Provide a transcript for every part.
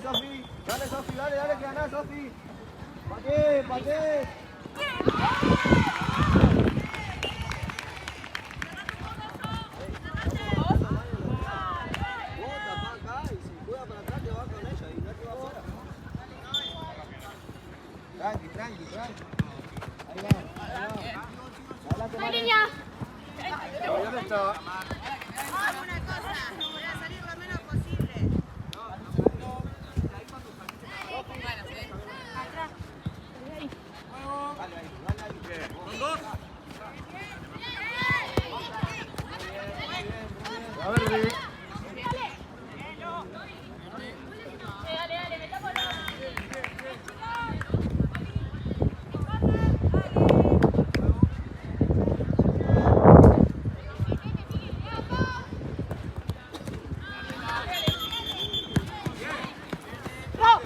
Sofi, dale Sofi, dale que ganás Sofi. Paté. Tranqui. Ahí va. ¡Ay, niña! ¿Dónde está? Hago una cosa, voy a salir lo menos posible. Con dos. A ver, Dale, me tapo la...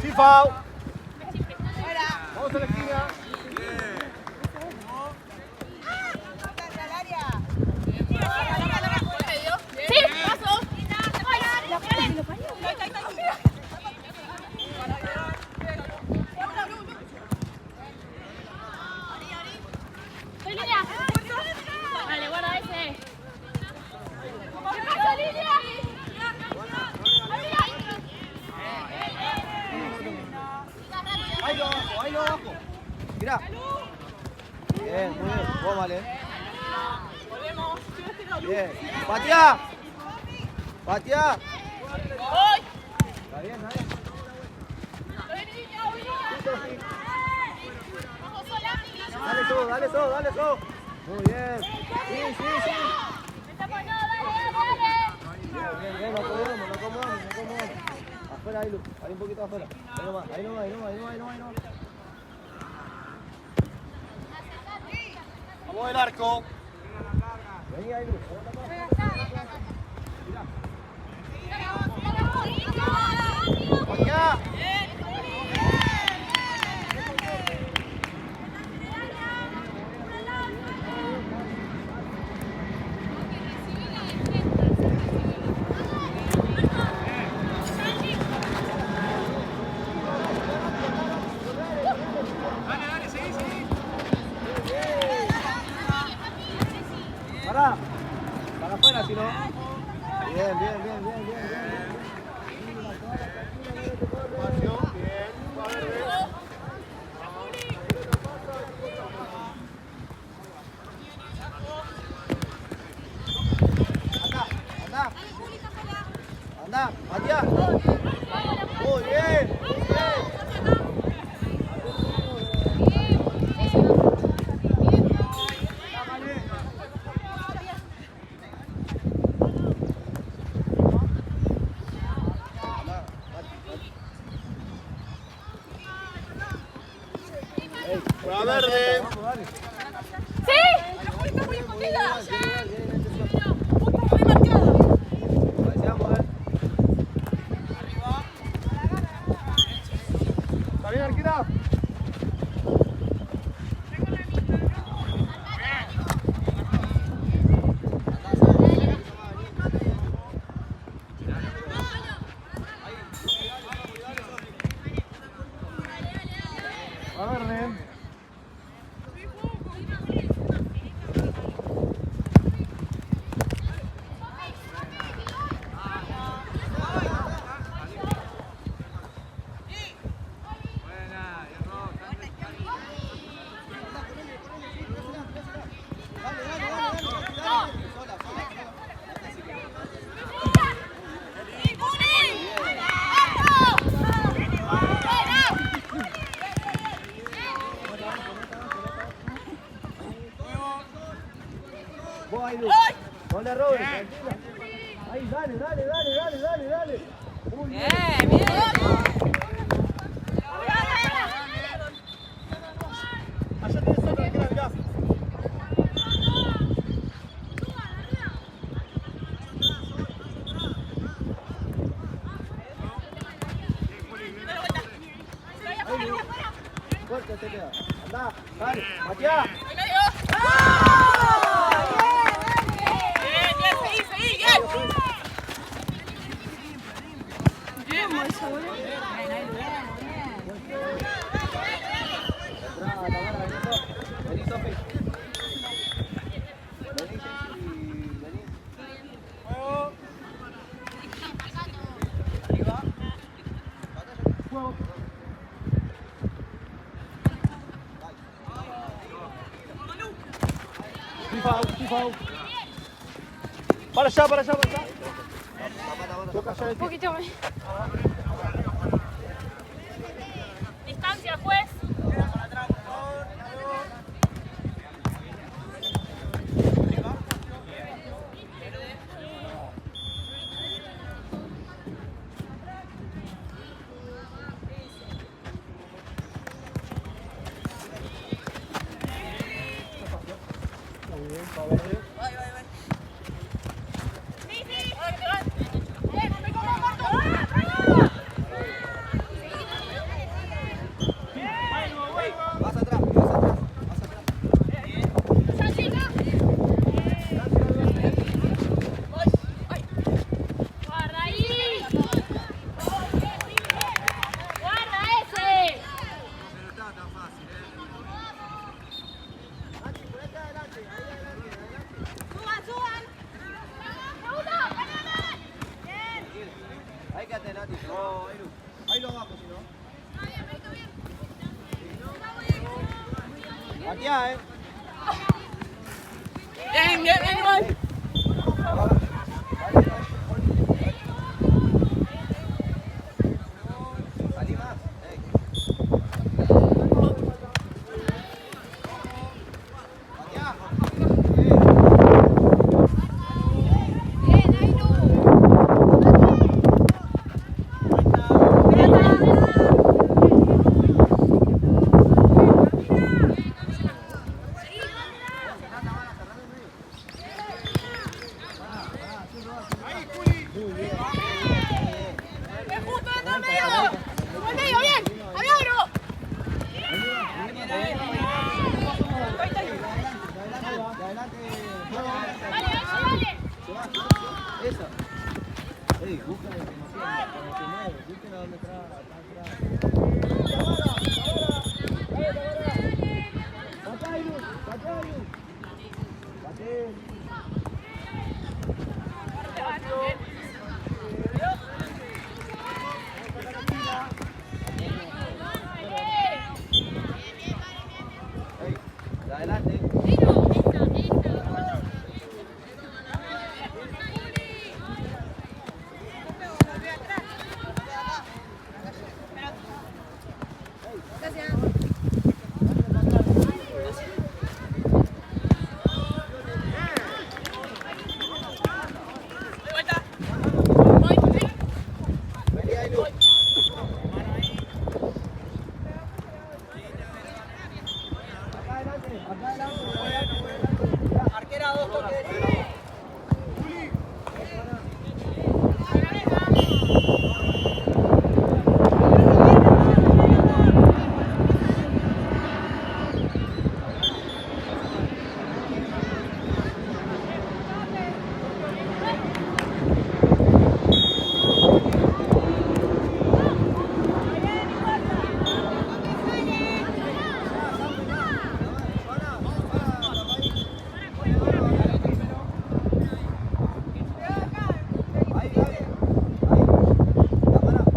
sí, Fau. Vamos a la esquina. ¡Sí! ¡Paso! ¡Soy línea! Vale, guarda ese. ¿Qué pasa, línea? Ahí lo abajo. Mirá. Bien, muy bien. Vos, vale. Bien. ¡Pateá! Está bien. Dale, So. Muy bien. Sí. Bien, lo acomodamos. Afuera, ahí un poquito afuera. Ahí nomás. Vamos el arco. Vení ahí, Lu. Acá. Para afuera, si no. Bien. Anda, Matías. Muy bien. A verde. ¡Sí! ¡Está muy escondida! ¿Está bien, Arquina? A verde. Vos ahí, Lu. No le robes, tranquila. Ahí, dale. Muy bien. Bien. Allá tenés otra, Arquina, mirá. Ahí, Lu. Fuerte te queda. Andá, dale. Matías. Vení, Sofi. Vení, vení. FIFA. Para allá, para allá, para allá. Toca allá de Un ti. poquito más. Distancia, juez. Vas atrás, vas atrás, vas atrás. Guarda ahí. Guarda ese. No está tan fácil, Ahí quédate, Nati. No, Eru. Ahí lo abajo, si no. Aquí, Bien, igual. Salí más. Justo dentro del medio. Al medio, bien. Abierto. Vale. Esa. Ey, búscala que no se mueve. Búscala donde atrás. Adelante. Vení ahí, Lu. Acá adelante, acá adelante. Arquera 2, toque. Ahí, ahí. Cámara.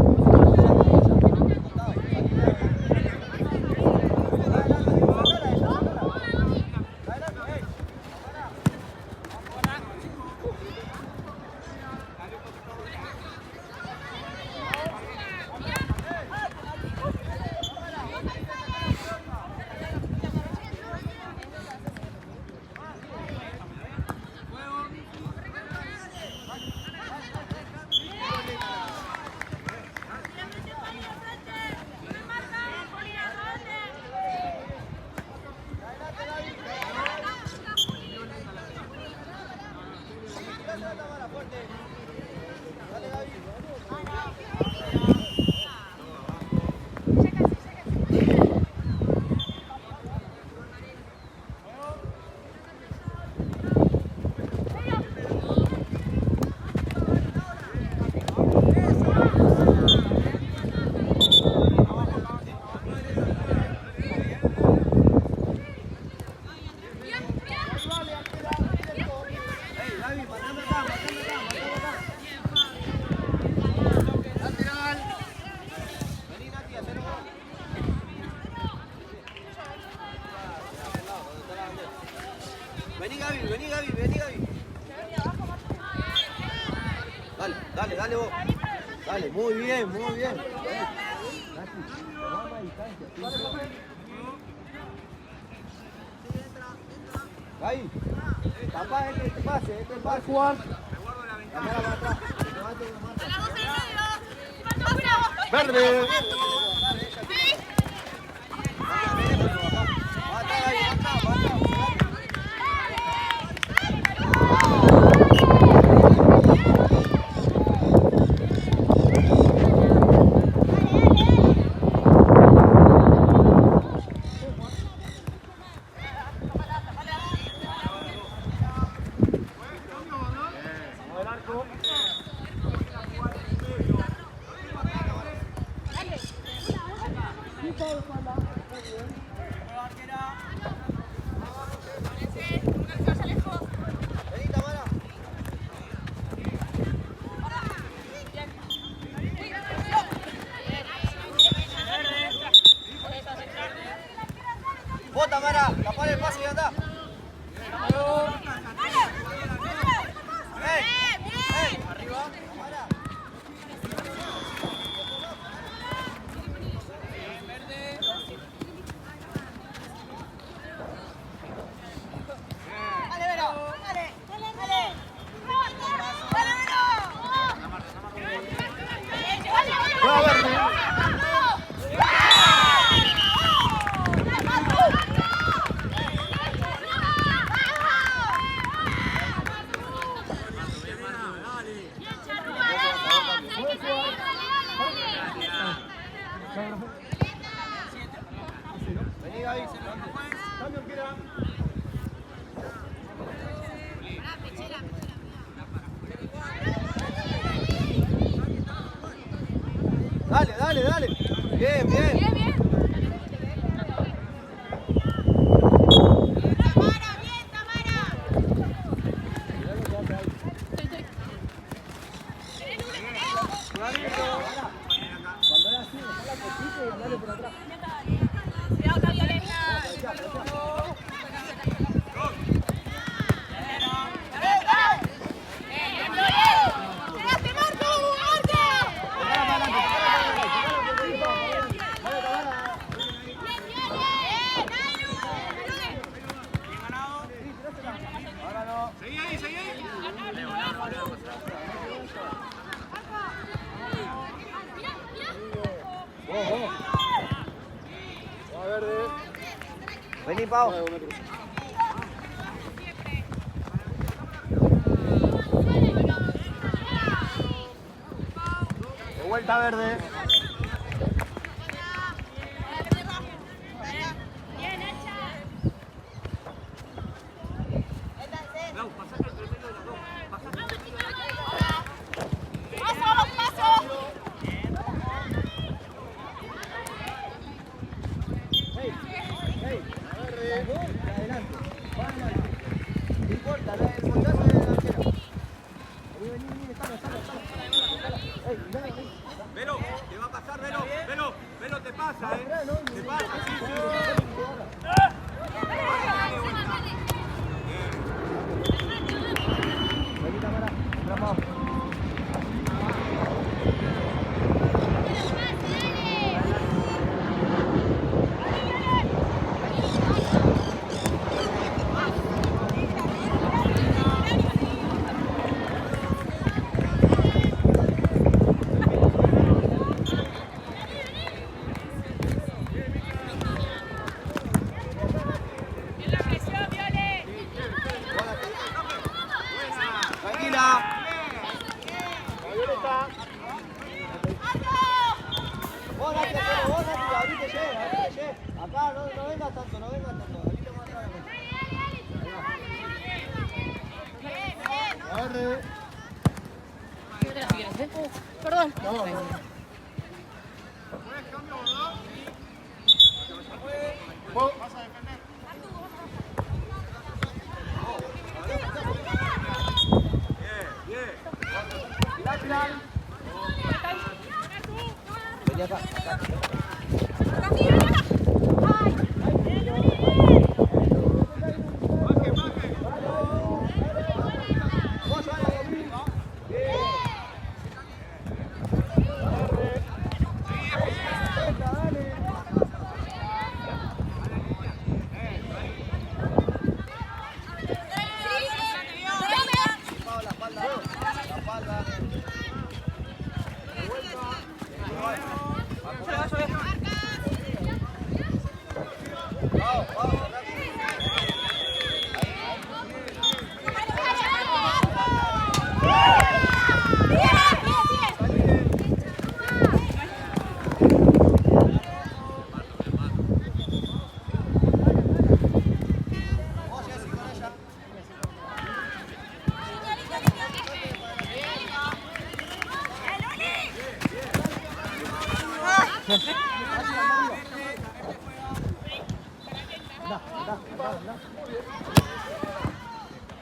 Marco. Dale, muy bien, muy bien. Ahí. Capaz este pase, este pase. Juan. Cámara para atrás. Verde. Bota, Mara, tapar el pase y anda. Arriba, Mara. Dale, Vero, dale, dale, dale. Dale, Vero. Juega Verde. Vení, Gaby. Cambio, quiera. Dale, dale, dale. Bien, bien. Bien, bien. Tamara, bien, Tamara. Cuando era así, dejá la cosita y andale por atrás. Cuidado, acá, Violeta. ¡Llegaste, Marco! ¡Marco! Seguí ahí, seguí ahí. Vení, Pau. De vuelta Verde. Adelante. No importa, el montazo de la delantera. Vení, estamos. Velo, te va a pasar, Velo, Velo, te pasa, te pasa, sí. Vení, Tamara, atrapado. Tranquila. Vos date, ahorita llegue. Acá no venga tanto, Ahorita más atrás. Agarre. Perdón. Vení acá.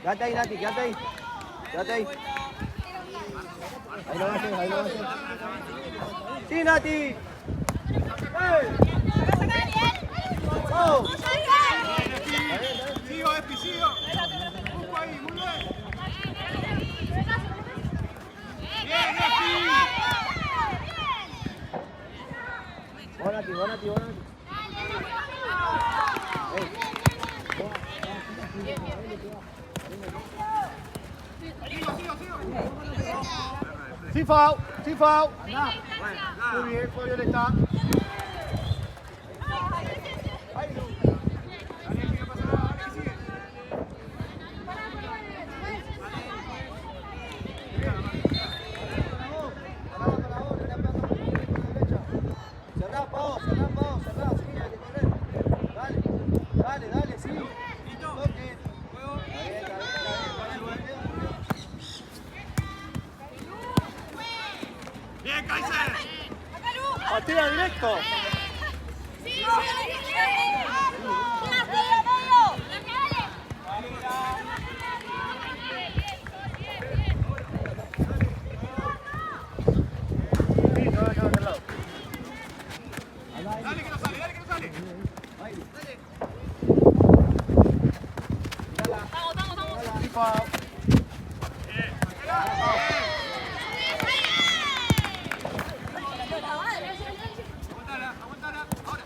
Quédate ahí, Nati, quédate ahí. Quédate ahí. Ahí lo haces, ahí lo haces. ¡Sí, Nati! ¡Ey! ¡Vamos! Sigo, Espi, sigo. Ocupa ahí, muy bien. Bien, Espi. Vos, Nati, vos, Nati, vos, Nati. Ey. Sin foul, sin foul. Muy bien, fue Violeta. Cerrá, Pau, cerrá, sí, hay que correr. Dale, dale, sí. Toque. Bien, Kaiser. Partida directo. Dale que no sale, dale que no sale. Sin foul. Aguantala, aguantala. Ahora.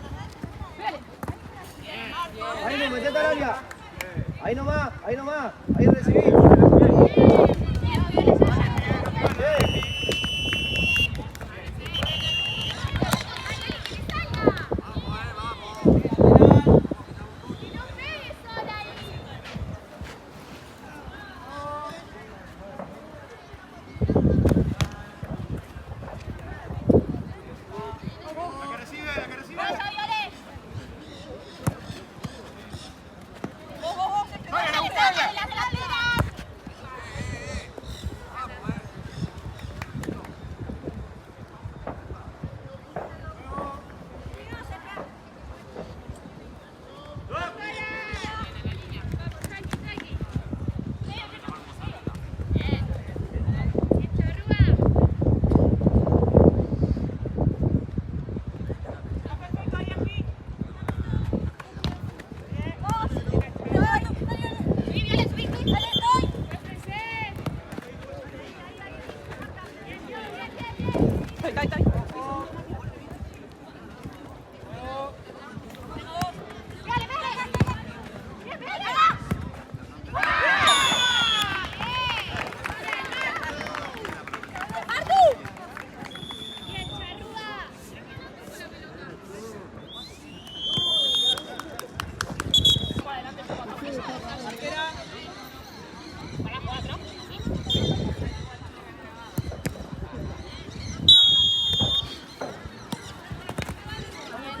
Ahí no, metete al área. Ahí nomás, ahí recibí. La que recibe, la que recibe. Vayan a buscarla.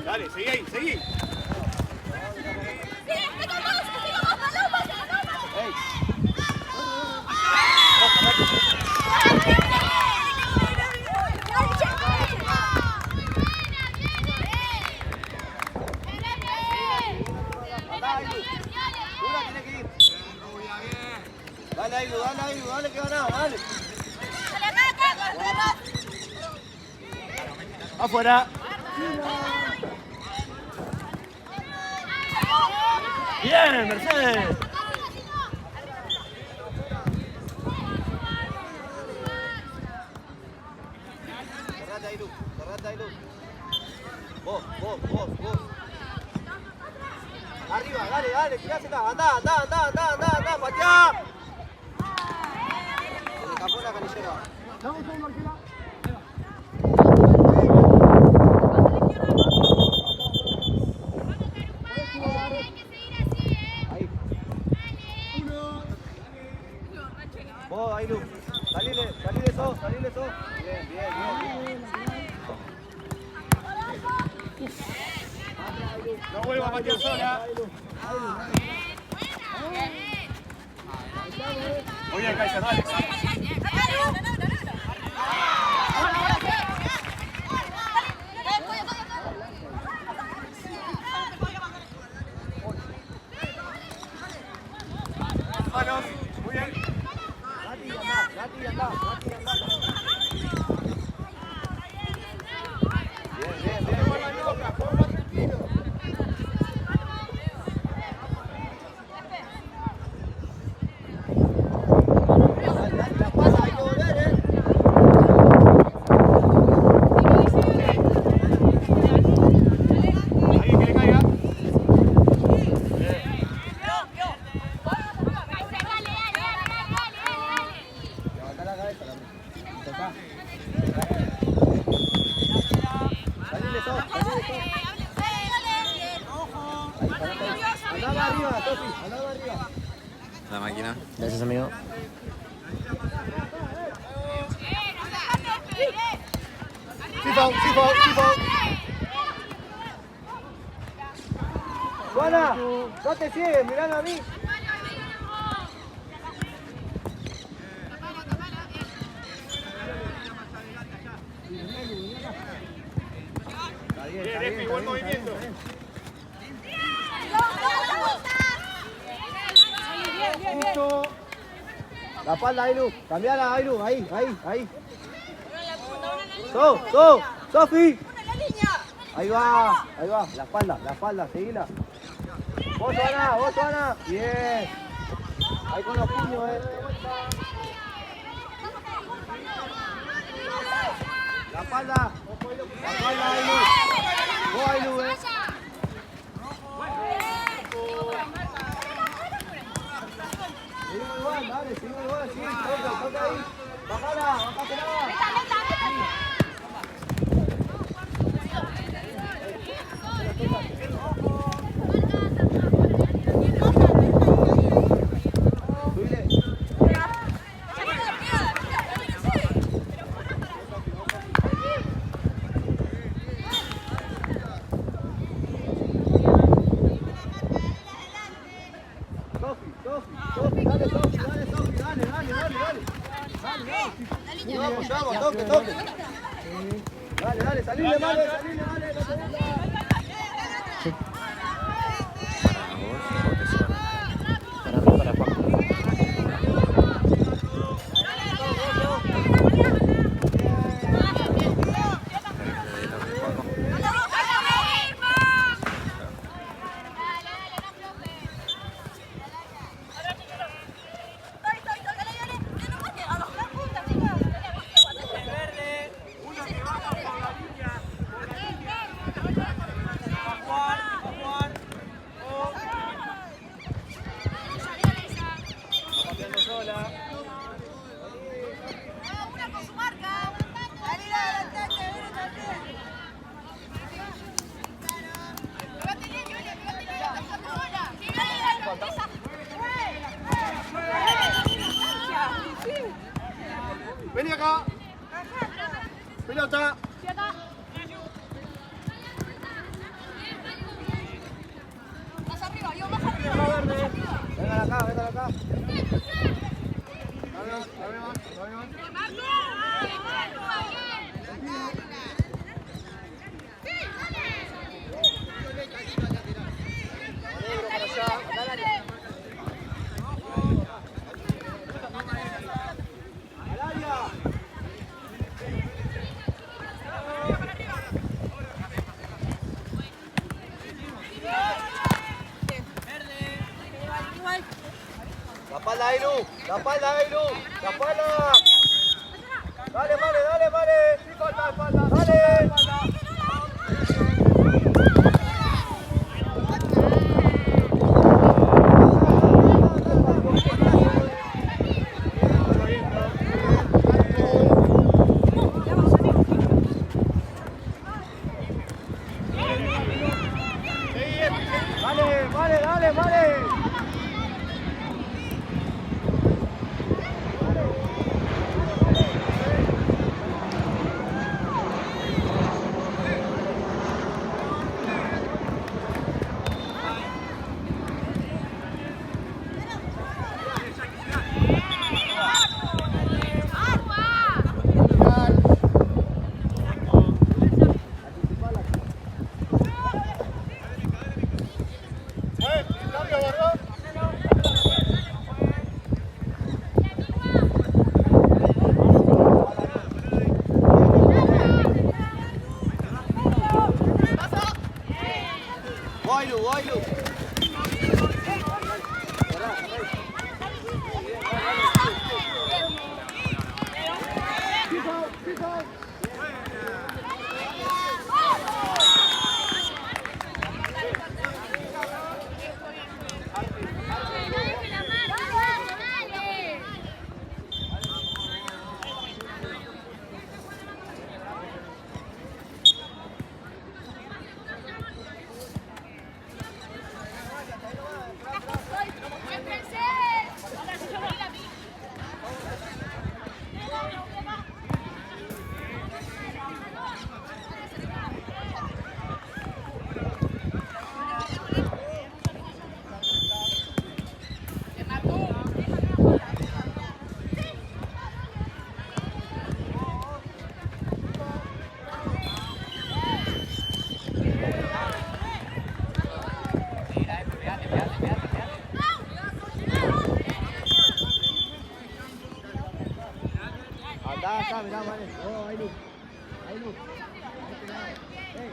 Dale, seguí ahí, seguí. Ey. Una tiene que ir. Dale, Ailu, dale que ganás, dale. Afuera. Bien, Mercedes. Cerrate, Ailu. Vos. Arriba, dale, tirásela, anda, pateá. Se le escapó la canillera. Vamos, Marquera. Ahí. Vos, Ailu. Salile sos. Bien. No vuelva a patear sola. Muy bien, Kaiser, dale. Manos. Salile, Sof, salile, Sof. Andaba arriba, Sofi, andaba arriba. La máquina. Gracias, amigo. Sí, foul, sí, foul, sí, foul. Juana, no te sigues, mirando a mí. Bien, Epi, buen movimiento. Justo. La espalda, Ailu. Cambiala, Ailu. Ahí. Sofi. Ahí va. La espalda, seguila. Vos, Joana. Bien. Ahí con los puños, La espalda, Ailu. Vos, Ailu, Seguimos igual, dale, sí, toca ahí. Bájatela. Subile. Sofi, dale, Sofi. Vamos, toque. Dale, salile, Male. Para mí, para Juan. Vení acá. Pelota. Más arriba, yo más arriba. Vengan acá. La espalda, Ailu. Dale, Male. Sí, falta la espalda. Dale. Vale. Cambio, ¿verdad? Ailu. mirá, vale. Oh, ahí luz. Ahí luz. Hey.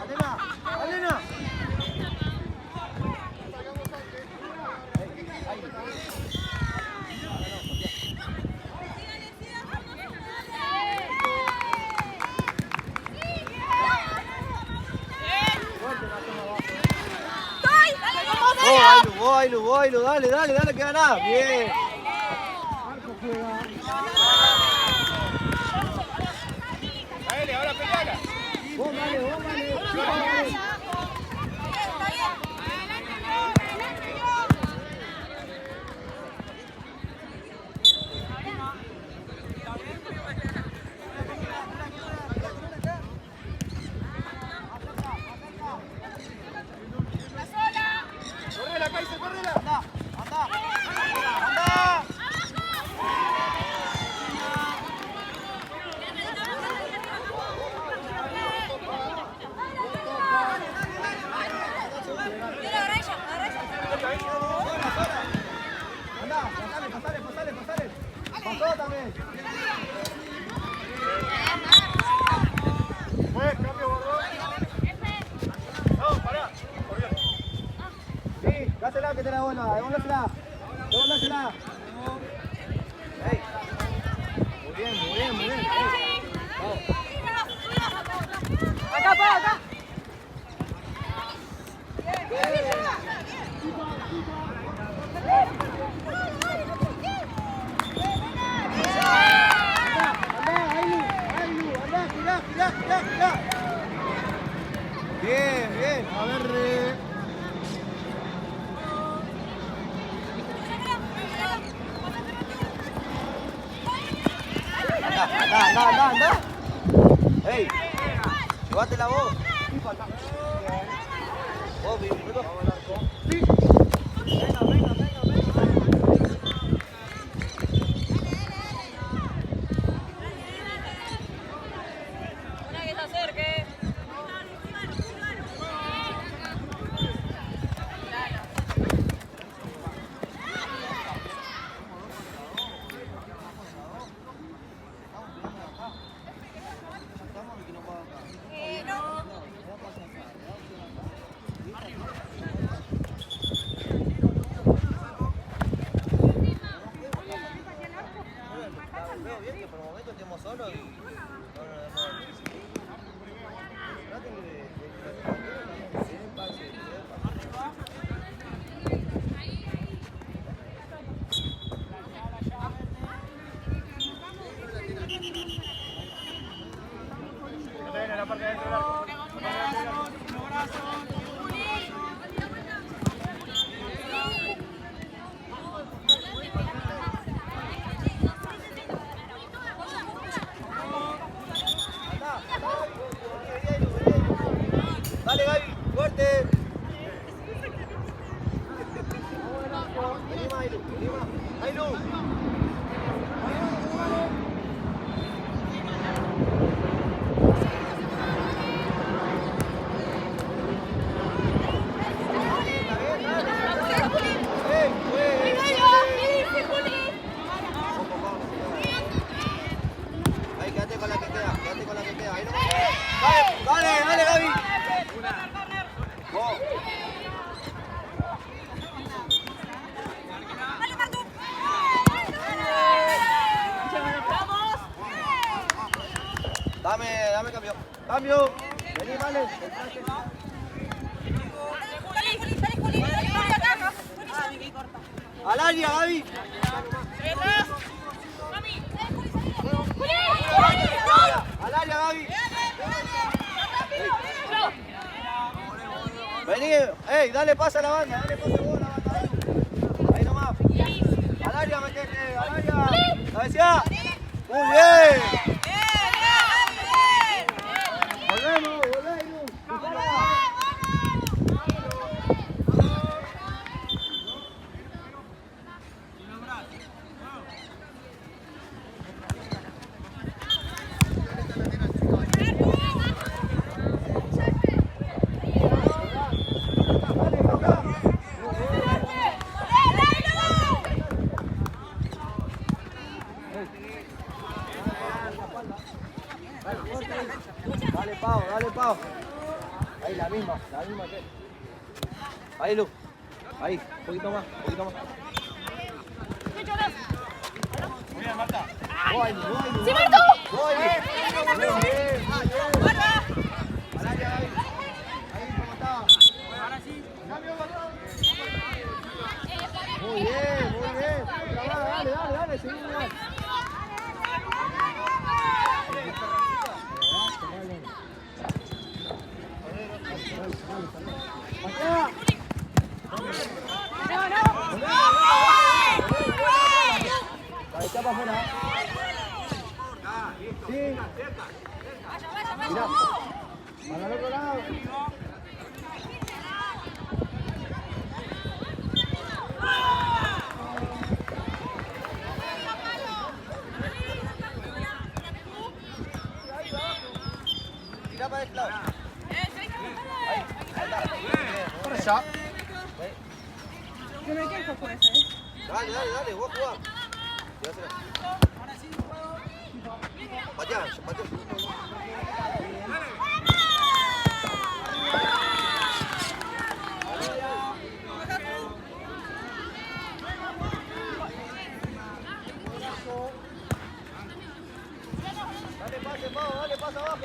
Alena, Alena. Ailu, dale, que ganás. Bien. Dale, ahora pegala. Vos dale. Correla, Kaiser, correla. Anda. Pasale. Pasó también. Cambio, Borrón. No, pará. Sí, dásela que te la devuelva, devuélvasela. Hey. Muy bien. Acá. Anda, Bien. A ver, Anda. Hey, llévatela vos. Vos, Venga. Una que se acerque. Veo bien que por el momento estemos solos y no nos demos. Traten de en la parte de adentro del arco. Dale, Gaby, fuerte. Vení más, Ailu. Ahí, quédate con la que queda. Ahí no. Dale, Gaby. Vos. Dame cambio. Vení, vale. Al área, Gaby. Al área, Gaby. Vení, dale pasa a la banda, Ahí nomás. Al área, metete, al área. Cabecea. Muy bien. Volvemos. Dale, Pau, dale, Pau. Ahí, la misma que. Ahí, Lu. Ahí, un poquito más, un poquito más. Muy bien, Marta. ¡Sí, Marto! Voy. Bien, bien. Alaria, ahí. Ahí, como estaba. Muy bien, muy bien. Dale, seguimos. Ahí está para afuera. Sí. Mirá. Para el otro lado. Tira para este lado. Para allá. Yo me quejo por eso, Dale, vos jugás. Patea. Dale pase abajo,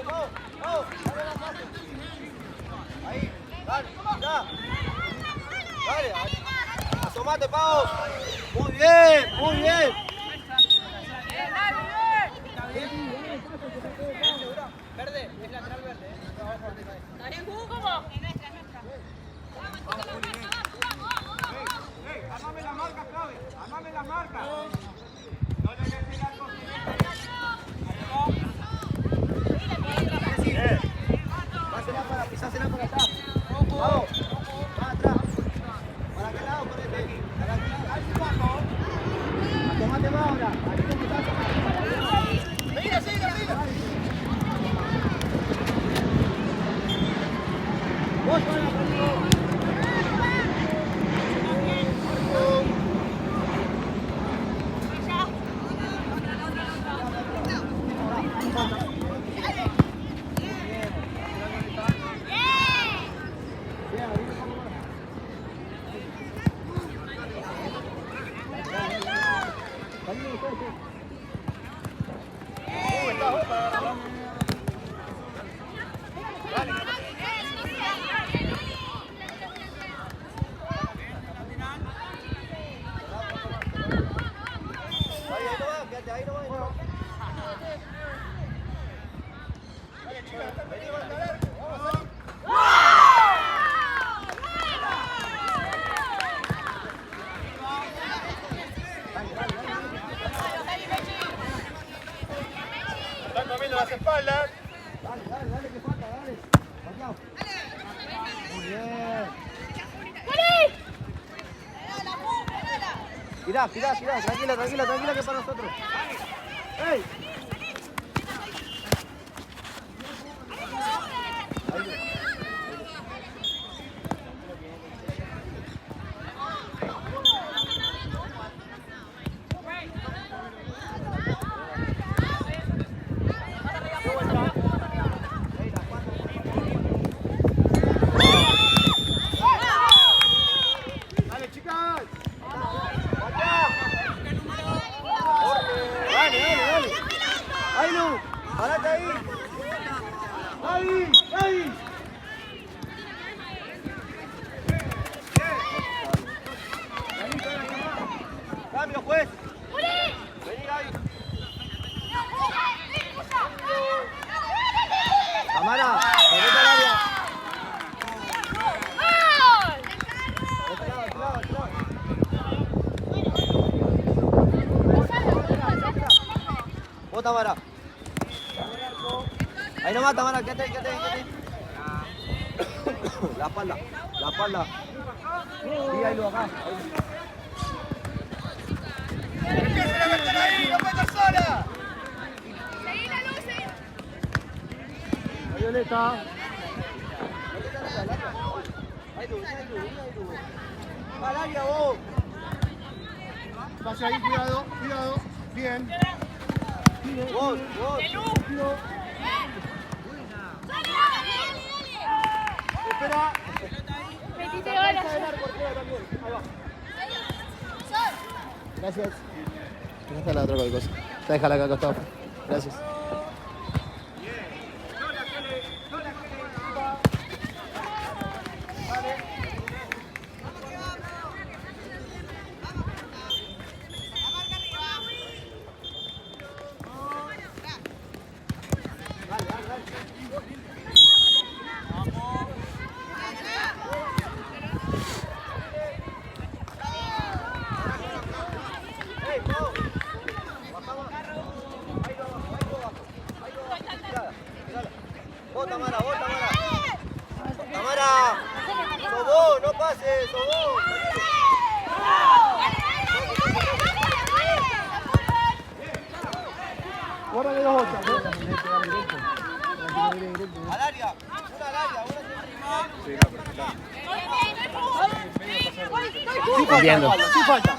Pau. Dale la pase. Ahí, dale, ya. Dale, asomate, Pau. Muy bien. Verde, es lateral verde. Armame la marca, Clave. Armame la marca. No le dejes algo. Pisásela para atrás. Vamos. Para atrás. ¿Para qué lado? Por este. Para aquí. Tomate más ahora. Sigue. Vos para conmigo. Ahí no va. Están comiendo las espaldas. Dale, que falta, dale. Pateado. Muy bien. Girá, tranquila, que es para nosotros. ¡Ey! Dale, chicas. Dale. Ahí, Lu. Parate ahí. Ahí. Cambio, juez. Vení, Gaby. Tamara, ponete al área. Vos, Tamara. Ahí nomás, Tamara, quédate ahí. La espalda. Sí, ahí lo acá. ¡Empiecen a meter ahí! ¡No puede estar sola! Seguí la luz, La Violeta. Ahí tú. Al área, vos. Pase ahí, cuidado. Bien. Gol, gol. Espera. Metiste horas. Ahí va. Gracias. Acá está la otra cosa. Déjala acá acostado. Gracias. Vos, Tamara, vos, Tamara. Tamara. Sos vos, no pases, sos vos. Guárdale los otros. Al área. Una al área, una Sí falta, Entiendo. sí falta.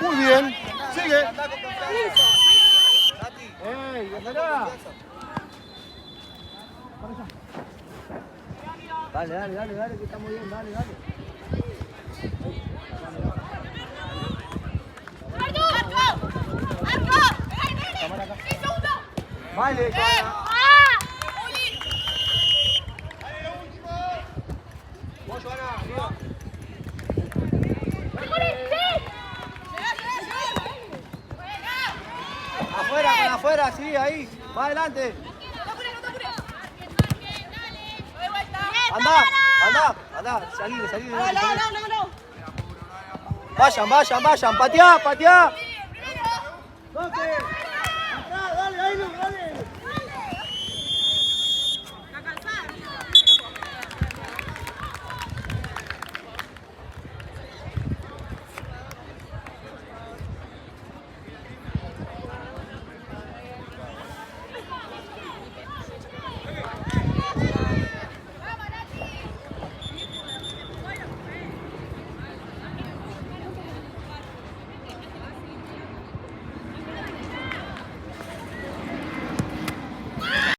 Muy bien. Sigue. Andá con confianza. Nati. ¡Ey, Andá déjala! con confianza. Dale, dale, dale, dale, que está muy bien, dale, dale. Vale, Joana. Vos, Joana, arriba. Afuera, con afuera, sí, ahí. Va adelante. Anda, anda, anda. Salí. Vayan, vayan, vayan. Pateá, pateá. Toque.